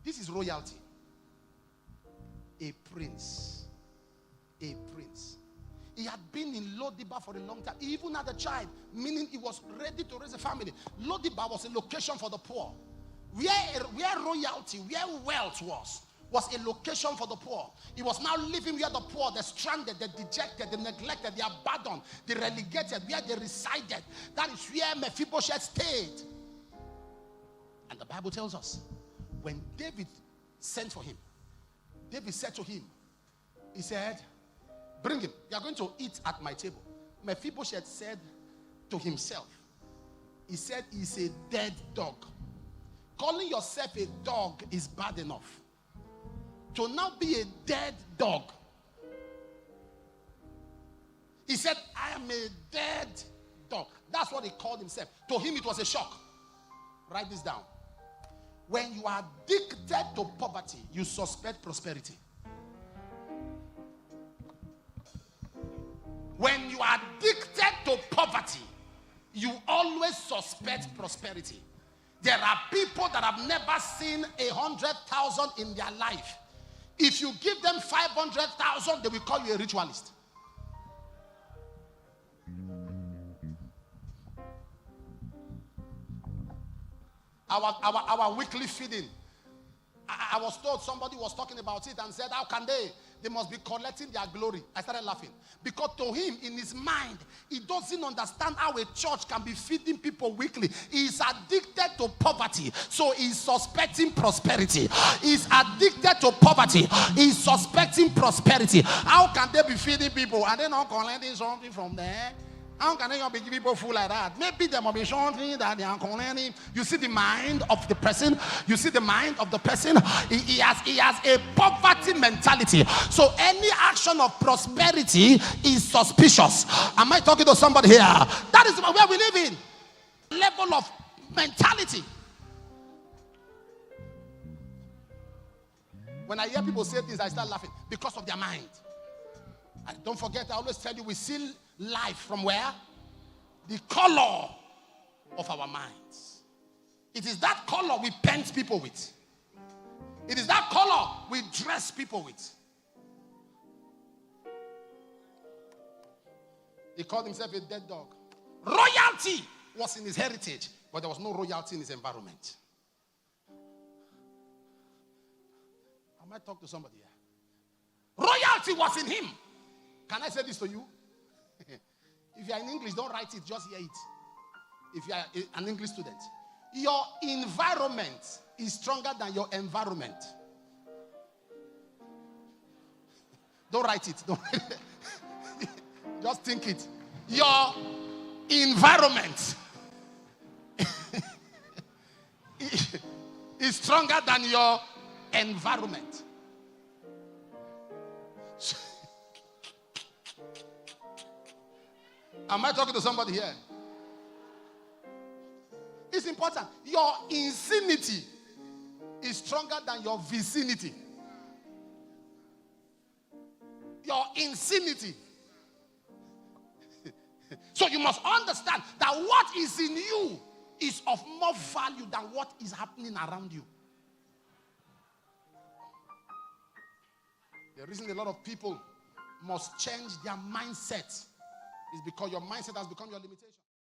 This is royalty. A prince. A prince. He had been in Lodibar for a long time. He even had a child, meaning he was ready to raise a family. Lodibar was a location for the poor. Where royalty, where wealth was a location for the poor. He was now living where the poor, the stranded, the dejected, the neglected, the abandoned, the relegated, where they resided. That is where Mephibosheth stayed. And the Bible tells us, when David sent for him, David said to him, he said, bring him. You are going to eat at my table. Mephibosheth said to himself, he said, he's a dead dog. Calling yourself a dog is bad enough. To now be a dead dog. He said, I am a dead dog. That's what he called himself. To him, it was a shock. Write this down. When you are addicted to poverty, you suspect prosperity. When you are addicted to poverty, you always suspect prosperity. There are people that have never seen 100,000 in their life. If you give them 500,000, they will call you a ritualist. Our weekly feeding. I was told, somebody was talking about it and said, how can they? They must be collecting their glory. I started laughing. Because to him, in his mind, he doesn't understand how a church can be feeding people weekly. He is addicted to poverty. So he's suspecting prosperity. He's addicted to poverty. He's suspecting prosperity. How can they be feeding people and they're not collecting something from there? How can they be giving people food like that? Maybe there might be something that they are collecting. You see the mind of the person. You see the mind of the person. He has a poverty mentality. So any action of prosperity is suspicious. Am I talking to somebody here? That is where we live in. Level of mentality. When I hear people say things, I start laughing because of their mind. And don't forget, I always tell you, we see life from where? The color of our minds. It is that color we paint people with. It is that color we dress people with. He called himself a dead dog. Royalty was in his heritage, but there was no royalty in his environment. I might talk to somebody here. Royalty was in him. Can I say this to you? If you are in English, don't write it, just hear it. If you are an English student, your environment is stronger than your environment. Don't write it. Don't just think it. Your environment is stronger than your environment. Am I talking to somebody here? It's important. Your vicinity is stronger than your vicinity. Your vicinity. So you must understand that what is in you is of more value than what is happening around you. The reason a lot of people must change their mindset is because your mindset has become your limitation.